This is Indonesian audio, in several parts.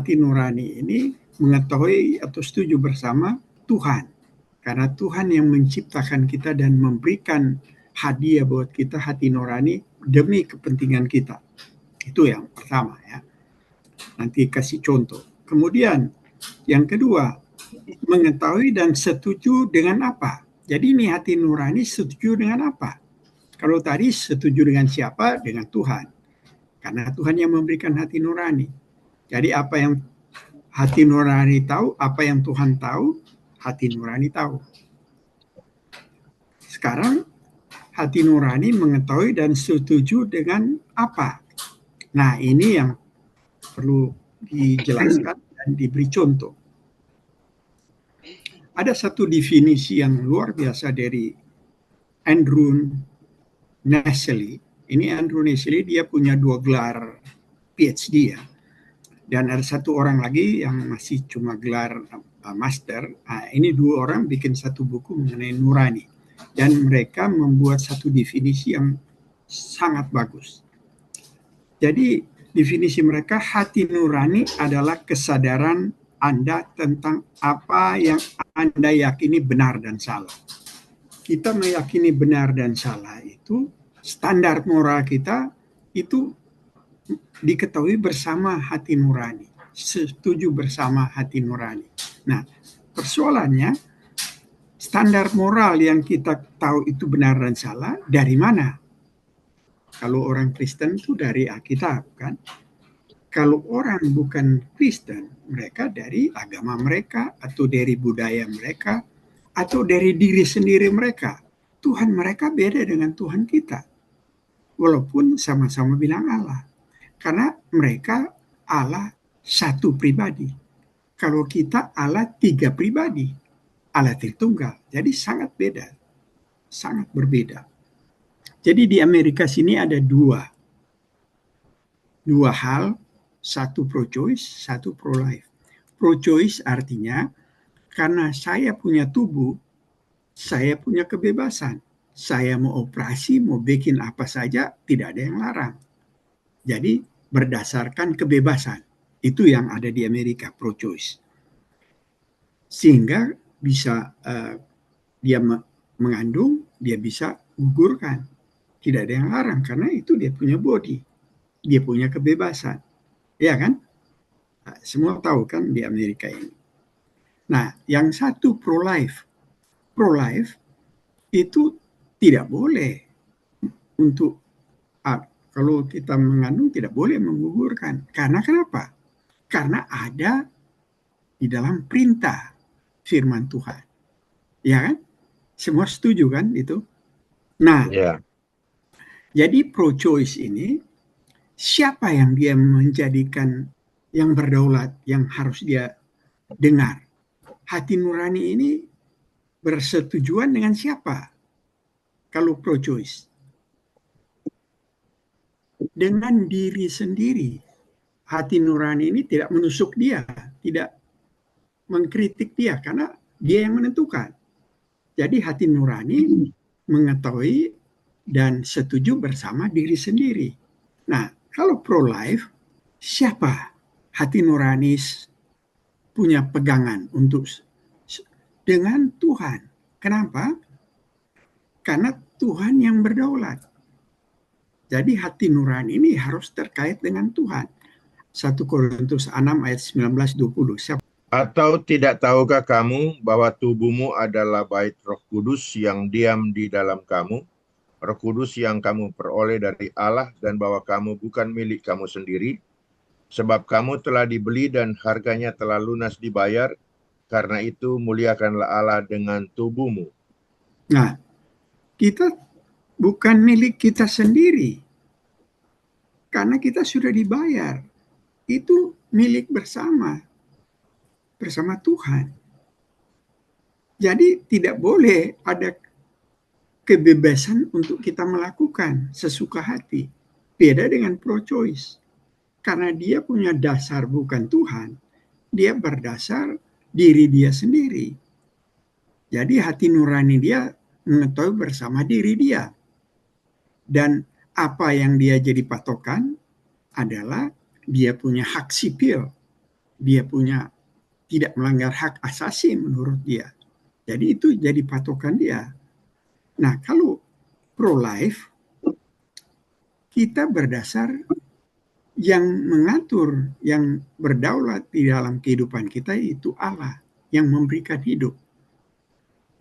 hati nurani ini mengetahui atau setuju bersama Tuhan. Karena Tuhan yang menciptakan kita dan memberikan hadiah buat kita hati nurani demi kepentingan kita. Itu yang pertama ya. Nanti kasih contoh. Kemudian yang kedua, mengetahui dan setuju dengan apa. Jadi ini hati nurani setuju dengan apa? Kalau tadi setuju dengan siapa? Dengan Tuhan. Karena Tuhan yang memberikan hati nurani. Jadi apa yang hati nurani tahu, apa yang Tuhan tahu, hati nurani tahu. Sekarang hati nurani mengetahui dan setuju dengan apa? Nah, ini yang perlu dijelaskan dan diberi contoh. Ada satu definisi yang luar biasa dari Andrew Nestle. Ini Andrew Nestle, dia punya 2 gelar PhD ya. Dan ada satu orang lagi yang masih cuma gelar master. Nah, ini 2 orang bikin satu buku mengenai nurani. Dan mereka membuat satu definisi yang sangat bagus. Jadi definisi mereka, hati nurani adalah kesadaran Anda tentang apa yang Anda yakini benar dan salah. Kita meyakini benar dan salah itu, standar moral kita itu diketahui bersama hati nurani, setuju bersama hati nurani. Nah, persoalannya standar moral yang kita tahu itu benar dan salah dari mana? Kalau orang Kristen itu dari Alkitab kan. Kalau orang bukan Kristen, mereka dari agama mereka atau dari budaya mereka atau dari diri sendiri mereka. Tuhan mereka beda dengan Tuhan kita. Walaupun sama-sama bilang Allah. Karena mereka Allah satu pribadi. Kalau kita Allah 3 pribadi. Allah Tritunggal. Jadi sangat beda. Sangat berbeda. Jadi di Amerika sini ada dua hal, satu pro-choice, satu pro-life. Pro-choice artinya karena saya punya tubuh, saya punya kebebasan. Saya mau operasi, mau bikin apa saja, tidak ada yang larang. Jadi berdasarkan kebebasan. Itu yang ada di Amerika, pro-choice. Sehingga bisa dia mengandung, dia bisa gugurkan. Tidak ada yang larang karena itu dia punya body. Dia punya kebebasan. Ya kan? Nah, semua tahu kan di Amerika ini. Nah, yang satu pro-life. Pro-life itu tidak boleh untuk kalau kita mengandung tidak boleh menggugurkan. Karena kenapa? Karena ada di dalam perintah firman Tuhan. Ya kan? Semua setuju kan itu? Nah, jadi pro-choice ini siapa yang dia menjadikan yang berdaulat, yang harus dia dengar? Hati nurani ini bersetujuan dengan siapa? Kalau pro-choice. Dengan diri sendiri. Hati nurani ini tidak menusuk dia, tidak mengkritik dia, karena dia yang menentukan. Jadi hati nurani mengetahui dan setuju bersama diri sendiri. Nah, kalau pro-life, siapa hati nurani punya pegangan untuk dengan Tuhan? Kenapa? Karena Tuhan yang berdaulat. Jadi hati nurani ini harus terkait dengan Tuhan. 1 Korintus 6 ayat 19-20. Atau tidak tahukah kamu bahwa tubuhmu adalah bait Roh Kudus yang diam di dalam kamu, Roh Kudus yang kamu peroleh dari Allah, dan bahwa kamu bukan milik kamu sendiri, sebab kamu telah dibeli dan harganya telah lunas dibayar, karena itu muliakanlah Allah dengan tubuhmu. Nah, kita bukan milik kita sendiri, karena kita sudah dibayar. Itu milik bersama Tuhan. Jadi tidak boleh ada kebebasan untuk kita melakukan sesuka hati. Beda dengan pro-choice. Karena dia punya dasar bukan Tuhan. Dia berdasar diri dia sendiri. Jadi hati nurani dia mengetahui bersama diri dia. Dan apa yang dia jadi patokan adalah dia punya hak sipil. dia punya tidak melanggar hak asasi menurut dia. Jadi itu jadi patokan dia. Nah, kalau pro-life, kita berdasar yang mengatur, yang berdaulat di dalam kehidupan kita itu Allah yang memberikan hidup.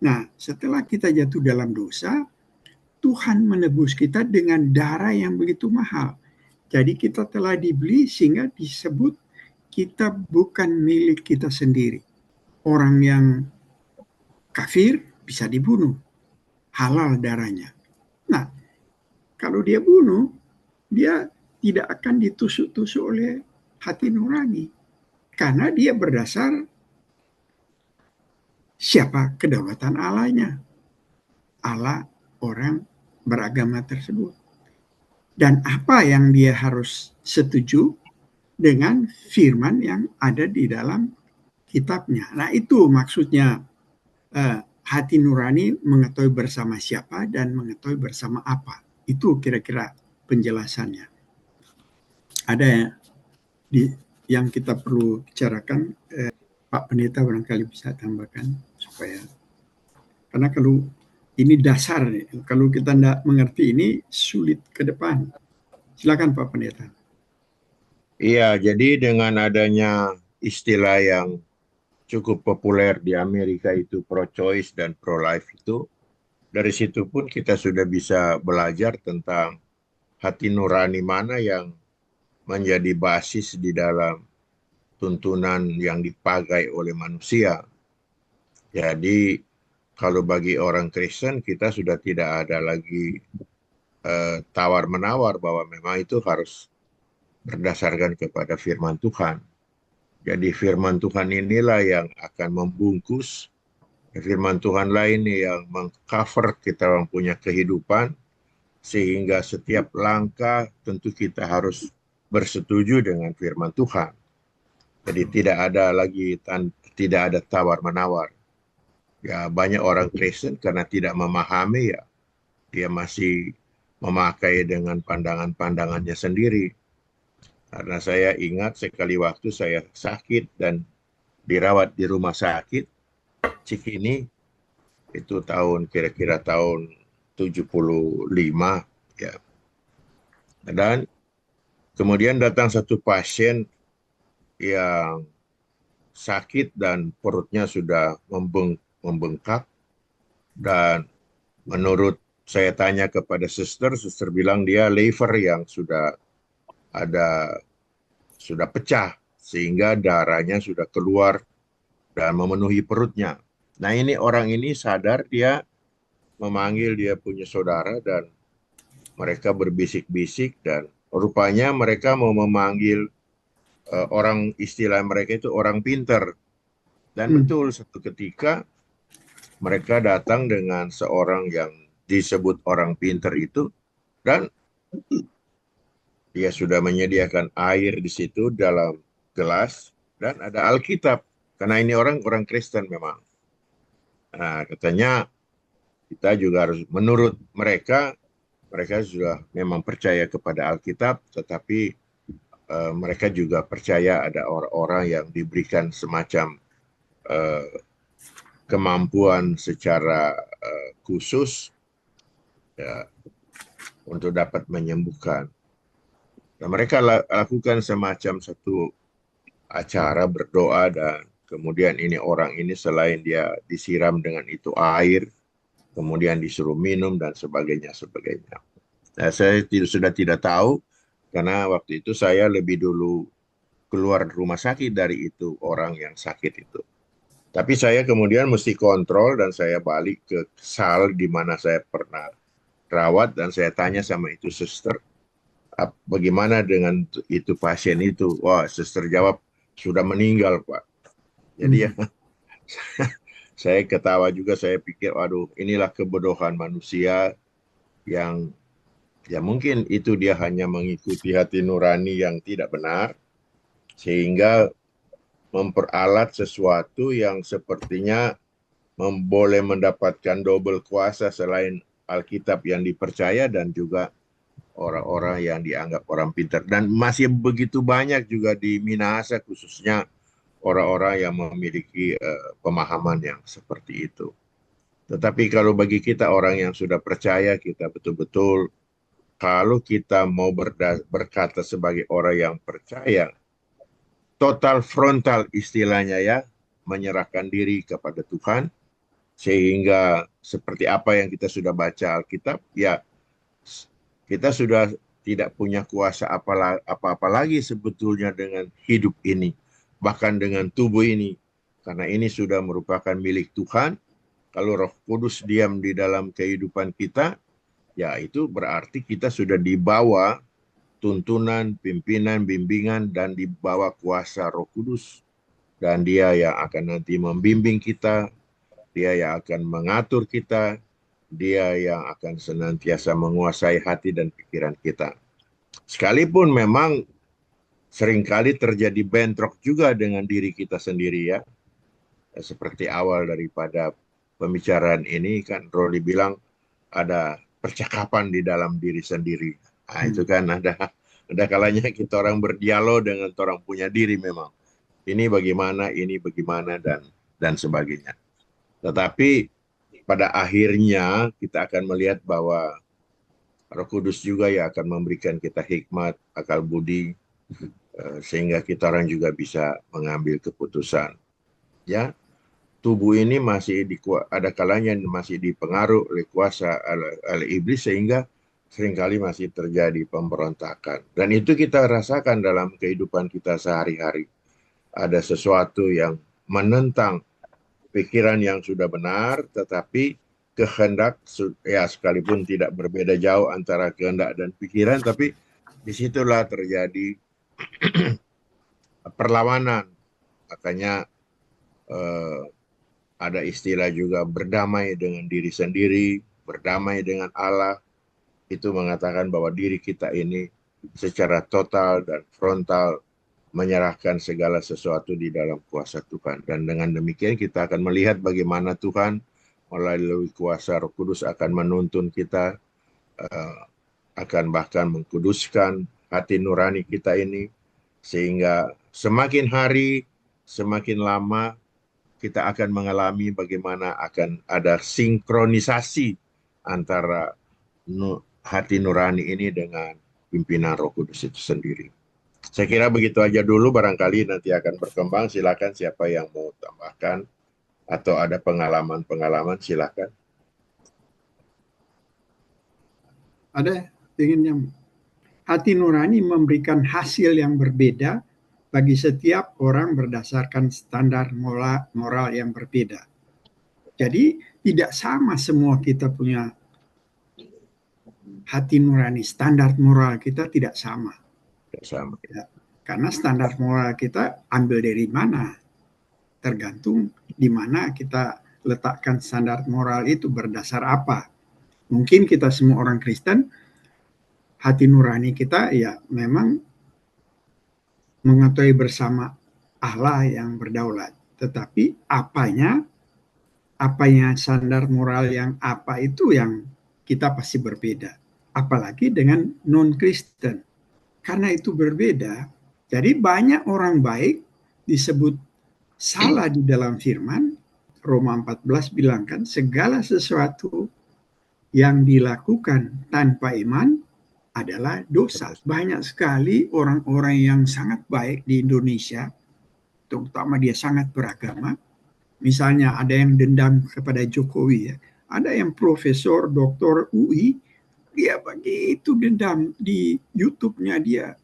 Nah, setelah kita jatuh dalam dosa, Tuhan menebus kita dengan darah yang begitu mahal. Jadi kita telah dibeli sehingga disebut kita bukan milik kita sendiri. Orang yang kafir bisa dibunuh, halal darahnya. Nah, kalau dia bunuh, dia tidak akan ditusuk-tusuk oleh hati nurani. Karena dia berdasar siapa kedaulatan Allahnya. Allah orang beragama tersebut. Dan apa yang dia harus setuju dengan firman yang ada di dalam kitabnya. Nah, itu maksudnya hati nurani mengetahui bersama siapa dan mengetahui bersama apa. Itu kira-kira penjelasannya. Ada yang kita perlu bicarakan, Pak Pendeta barangkali bisa tambahkan supaya, karena kalau ini dasar, kalau kita tidak mengerti ini sulit ke depan. Silakan Pak Pendeta. Iya, jadi dengan adanya istilah yang cukup populer di Amerika itu pro-choice dan pro-life itu, dari situ pun kita sudah bisa belajar tentang hati nurani mana yang menjadi basis di dalam tuntunan yang dipakai oleh manusia. Jadi kalau bagi orang Kristen kita sudah tidak ada lagi tawar-menawar bahwa memang itu harus berdasarkan kepada firman Tuhan. Jadi firman Tuhan inilah yang akan membungkus, firman Tuhan lain yang mengcover kita punya kehidupan, sehingga setiap langkah tentu kita harus bersetuju dengan firman Tuhan. Jadi tidak ada lagi tidak ada tawar-menawar. Ya, banyak orang Kristen karena tidak memahami, ya dia masih memakai dengan pandangan-pandangannya sendiri. Karena saya ingat sekali waktu saya sakit dan dirawat di rumah sakit Cikini, itu kira-kira tahun 75 ya. Dan kemudian datang satu pasien yang sakit dan perutnya sudah membengkak, dan menurut saya tanya kepada suster bilang dia liver yang sudah pecah sehingga darahnya sudah keluar dan memenuhi perutnya. Nah, orang ini sadar, dia memanggil dia punya saudara dan mereka berbisik-bisik, dan rupanya mereka mau memanggil orang, istilah mereka itu orang pinter. Dan betul satu ketika mereka datang dengan seorang yang disebut orang pinter itu, dan dia sudah menyediakan air di situ dalam gelas dan ada Alkitab. Karena ini orang Kristen memang. Nah, katanya kita juga harus, menurut mereka sudah memang percaya kepada Alkitab, tetapi mereka juga percaya ada orang-orang yang diberikan semacam kemampuan secara khusus ya, untuk dapat menyembuhkan. Dan mereka lakukan semacam satu acara berdoa, dan kemudian orang ini selain dia disiram dengan itu air, kemudian disuruh minum dan sebagainya. Nah, saya sudah tidak tahu karena waktu itu saya lebih dulu keluar rumah sakit dari itu orang yang sakit itu. Tapi saya kemudian mesti kontrol dan saya balik ke sal di mana saya pernah rawat, dan saya tanya sama itu suster, bagaimana dengan itu pasien itu? Wah, suster jawab, sudah meninggal, Pak. Jadi ya, saya ketawa juga, saya pikir, waduh, inilah kebodohan manusia yang ya mungkin itu dia hanya mengikuti hati nurani yang tidak benar, sehingga memperalat sesuatu yang sepertinya boleh mendapatkan double kuasa selain Alkitab yang dipercaya dan juga orang-orang yang dianggap orang pintar. Dan masih begitu banyak juga di Minahasa, khususnya orang-orang yang memiliki pemahaman yang seperti itu. Tetapi kalau bagi kita orang yang sudah percaya, kita betul-betul kalau kita mau berkata sebagai orang yang percaya, total frontal istilahnya ya, menyerahkan diri kepada Tuhan, sehingga seperti apa yang kita sudah baca Alkitab, ya kita sudah tidak punya kuasa apa-apa lagi sebetulnya dengan hidup ini, bahkan dengan tubuh ini, karena ini sudah merupakan milik Tuhan. Kalau Roh Kudus diam di dalam kehidupan kita, ya itu berarti kita sudah dibawa tuntunan, pimpinan, bimbingan, dan dibawa kuasa Roh Kudus. Dan dia yang akan nanti membimbing kita, dia yang akan mengatur kita, dia yang akan senantiasa menguasai hati dan pikiran kita. Sekalipun memang seringkali terjadi bentrok juga dengan diri kita sendiri ya. Seperti awal daripada pembicaraan ini kan Roli bilang ada percakapan di dalam diri sendiri. Nah, itu kan ada kalanya kita orang berdialog dengan orang punya diri memang. Ini bagaimana dan sebagainya. Tetapi pada akhirnya kita akan melihat bahwa Roh Kudus juga ya akan memberikan kita hikmat, akal budi, sehingga kita orang juga bisa mengambil keputusan. Ya, tubuh ini masih ada kalanya masih dipengaruhi oleh kuasa oleh iblis, sehingga seringkali masih terjadi pemberontakan. Dan itu kita rasakan dalam kehidupan kita sehari-hari. Ada sesuatu yang menentang pikiran yang sudah benar, tetapi kehendak ya sekalipun tidak berbeda jauh antara kehendak dan pikiran, tapi disitulah terjadi perlawanan. Makanya ada istilah juga berdamai dengan diri sendiri, berdamai dengan Allah. Itu mengatakan bahwa diri kita ini secara total dan frontal menyerahkan segala sesuatu di dalam kuasa Tuhan. Dan dengan demikian kita akan melihat bagaimana Tuhan melalui kuasa Roh Kudus akan menuntun kita, akan bahkan mengkuduskan hati nurani kita ini, sehingga semakin hari, semakin lama kita akan mengalami bagaimana akan ada sinkronisasi antara hati nurani ini dengan pimpinan Roh Kudus itu sendiri. Saya kira begitu aja dulu, barangkali nanti akan berkembang. Silakan siapa yang mau tambahkan atau ada pengalaman-pengalaman, silakan. Ada yang hati nurani memberikan hasil yang berbeda bagi setiap orang berdasarkan standar moral yang berbeda. Jadi tidak sama semua kita punya hati nurani, standar moral kita tidak sama. Sama. Ya, karena standar moral kita ambil dari mana? Tergantung di mana kita letakkan standar moral itu, berdasar apa. Mungkin kita semua orang Kristen, hati nurani kita ya memang mengetahui bersama Allah yang berdaulat. Tetapi apanya standar moral yang apa itu yang kita pasti berbeda. Apalagi dengan non-Kristen. Karena itu berbeda, jadi banyak orang baik disebut salah di dalam firman. Roma 14 bilang kan, segala sesuatu yang dilakukan tanpa iman adalah dosa. Banyak sekali orang-orang yang sangat baik di Indonesia, terutama dia sangat beragama. Misalnya ada yang dendam kepada Jokowi, ya. Ada yang profesor, doktor UI, dia begitu dendam di YouTube-nya, dia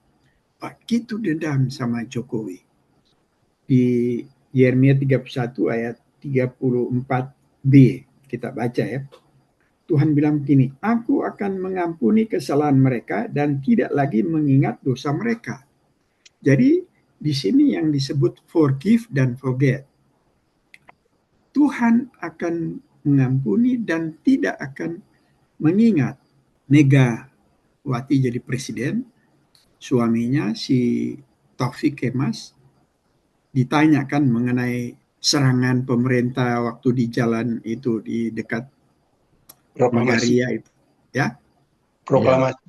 begitu dendam sama Jokowi. Di Yeremia 31 ayat 34b kita baca ya. Tuhan bilang begini, aku akan mengampuni kesalahan mereka dan tidak lagi mengingat dosa mereka. Jadi di sini yang disebut forgive dan forget. Tuhan akan mengampuni dan tidak akan mengingat. Megawati jadi presiden, suaminya si Taufik Kemas ditanyakan mengenai serangan pemerintah waktu di jalan itu di dekat Megaria itu, ya. Proklamasi.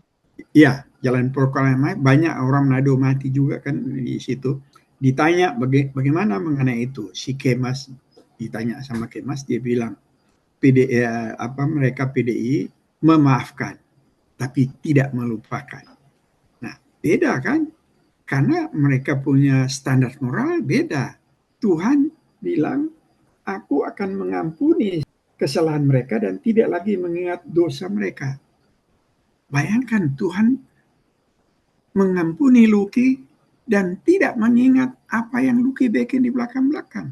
Iya, jalan proklamasi, banyak orang nado mati juga kan di situ. ditanya bagaimana mengenai itu. Si Kemas ditanya sama Kemas, dia bilang mereka PDI memaafkan tapi tidak melupakan. Nah, beda kan? Karena mereka punya standar moral beda. Tuhan bilang, aku akan mengampuni kesalahan mereka dan tidak lagi mengingat dosa mereka. Bayangkan Tuhan mengampuni Luki dan tidak mengingat apa yang Luki bikin di belakang-belakang.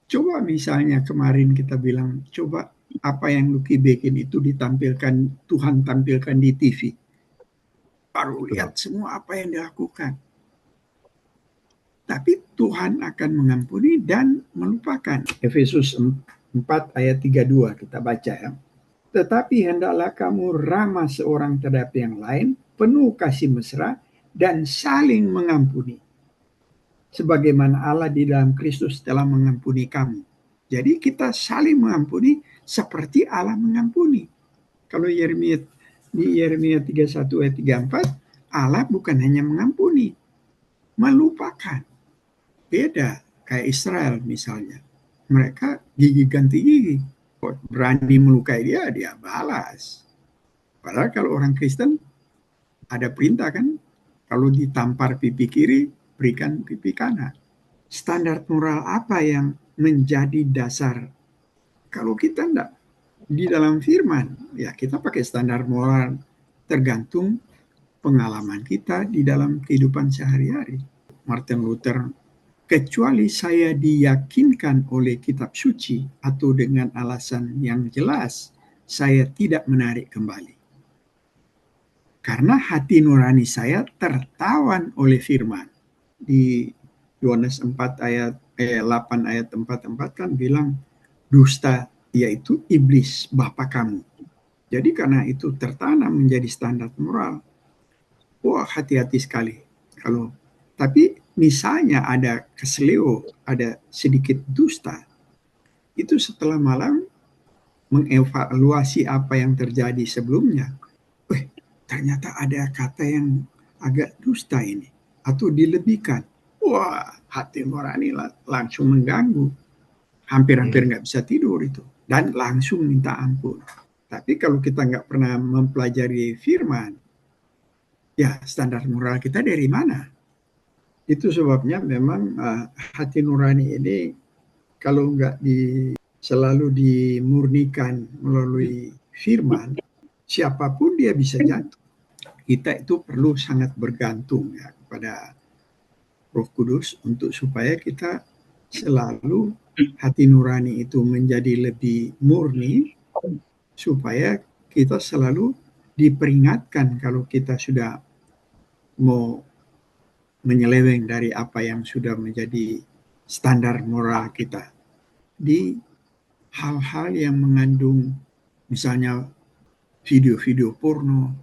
Coba misalnya kemarin kita bilang, coba apa yang Luki bikin itu ditampilkan, Tuhan tampilkan di TV. Baru lihat semua apa yang dilakukan. Tapi Tuhan akan mengampuni dan melupakan. Efesus 4 ayat 32 kita baca ya. Tetapi hendaklah kamu ramah seorang terhadap yang lain, penuh kasih mesra, dan saling mengampuni. Sebagaimana Allah di dalam Kristus telah mengampuni kamu. Jadi kita saling mengampuni seperti Allah mengampuni. Kalau di Yeremia 31 ayat 34, Allah bukan hanya mengampuni, melupakan. Beda kayak Israel misalnya. Mereka gigi ganti gigi. Berani melukai dia, dia balas. Padahal kalau orang Kristen ada perintah kan, kalau ditampar pipi kiri, berikan pipi kanan. Standar moral apa yang menjadi dasar? Kalau kita enggak di dalam firman, ya kita pakai standar moral tergantung pengalaman kita di dalam kehidupan sehari-hari. Martin Luther, kecuali saya diyakinkan oleh kitab suci atau dengan alasan yang jelas, saya tidak menarik kembali. Karena hati nurani saya tertawan oleh firman. Di Yohanes 8 ayat 44 kan bilang, dusta yaitu iblis bapa kamu. Jadi karena itu tertanam menjadi standar moral. Wah, hati-hati sekali. Tapi misalnya ada keseleo, ada sedikit dusta, itu setelah malam mengevaluasi apa yang terjadi sebelumnya. Ternyata ada kata yang agak dusta ini, atau dilebihkan. Wah, hati nurani langsung mengganggu. Hampir-hampir nggak bisa tidur itu. Dan langsung minta ampun. Tapi kalau kita nggak pernah mempelajari firman, ya standar moral kita dari mana? Itu sebabnya memang hati nurani ini kalau nggak selalu dimurnikan melalui firman, siapapun dia bisa jatuh. Kita itu perlu sangat bergantung ya kepada Roh Kudus untuk supaya kita selalu hati nurani itu menjadi lebih murni, supaya kita selalu diperingatkan kalau kita sudah mau menyeleweng dari apa yang sudah menjadi standar moral kita di hal-hal yang mengandung misalnya video-video porno,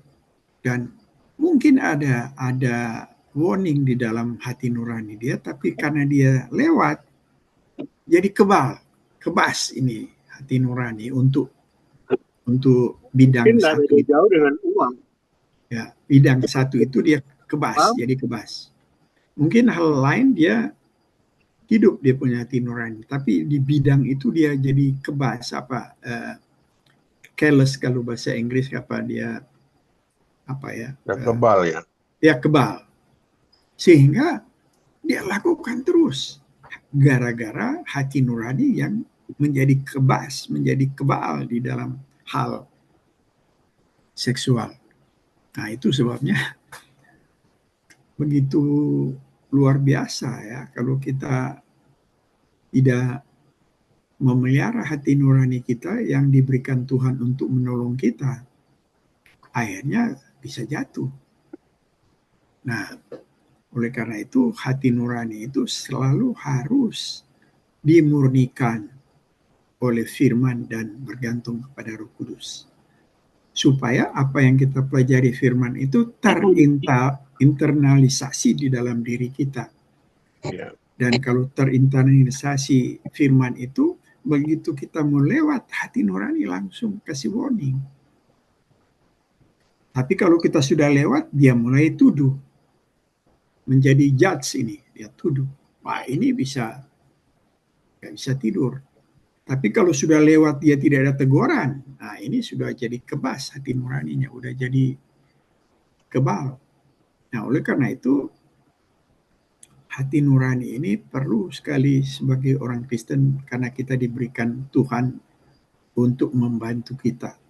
dan mungkin ada warning di dalam hati nurani dia, tapi karena dia lewat jadi kebas ini hati nurani untuk bidang mungkin satu beda itu. jauh dengan uang. Ya, bidang satu itu dia kebas, jadi kebas. Mungkin hal lain dia hidup dia punya hati nurani, tapi di bidang itu dia jadi kebas, careless kalau bahasa Inggris kebal ya. Ya kebal. Sehingga dia lakukan terus gara-gara hati nurani yang menjadi menjadi kebal di dalam hal seksual. Nah, itu sebabnya begitu luar biasa ya kalau kita tidak memelihara hati nurani kita yang diberikan Tuhan untuk menolong kita, akhirnya bisa jatuh. Nah, oleh karena itu hati nurani itu selalu harus dimurnikan oleh firman dan bergantung kepada Roh Kudus. Supaya apa yang kita pelajari firman itu terinternalisasi di dalam diri kita. Dan kalau terinternalisasi firman itu, begitu kita mau lewat, hati nurani langsung kasih warning. Tapi kalau kita sudah lewat, dia mulai tuduh. menjadi judge ini, dia tuduh. Wah, ini nggak bisa tidur. Tapi kalau sudah lewat dia tidak ada teguran, nah ini sudah jadi kebas hati nuraninya, udah jadi kebal. Nah, oleh karena itu hati nurani ini perlu sekali sebagai orang Kristen karena kita diberikan Tuhan untuk membantu kita